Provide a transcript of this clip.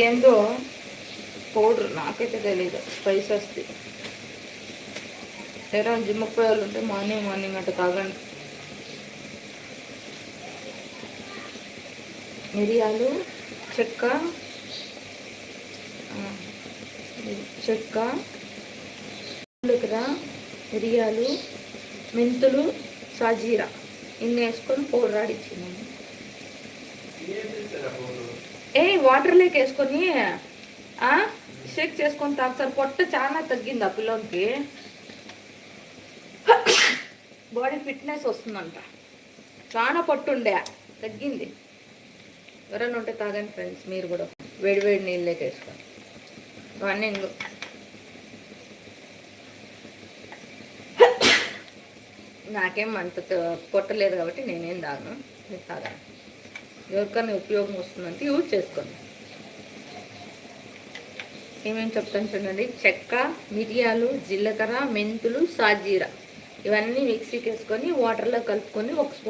ఏందో పౌడర్ నాకైతే తెలీదు, స్పైస్ వస్తుంది. ఎవరైనా జిమ్కి పోయే వాళ్ళు ఉంటే మార్నింగ్ అట్లా తాగండి. మిరియాలు, చెక్క, జీలకర్ర, మిరియాలు, మెంతులు, సాజీరా ఇన్ని వేసుకొని పౌడర్ ఆడిచ్చినాము. వాటర్లోకి వేసుకొని షేక్ చేసుకొని తాగుతారు. పొట్ట చాలా తగ్గింది ఆ పిల్లోనికి, బాడీ ఫిట్నెస్ వస్తుందంట. చాలా పొట్టు ఉండే తగ్గింది. ఎవరైనా ఉంటే తాగండి ఫ్రెండ్స్, మీరు కూడా వేడి నీళ్ళకి వేసుకోండి. అవన్నీ నాకేం అంత పొట్టలేదు కాబట్టి నేనేం తాగను, మీరు తాగాను. ఎవరికైనా ఉపయోగం వస్తుందంటే యూజ్ చేసుకోండి. ఏమేమి చెప్తాను చూడండి. చెక్క, మిరియాలు, జీలకర్ర, మెంతులు, సాజీరా ఇవన్నీ మిక్సీకి వేసుకొని వాటర్లో కలుపుకొని ఒక స్పూన్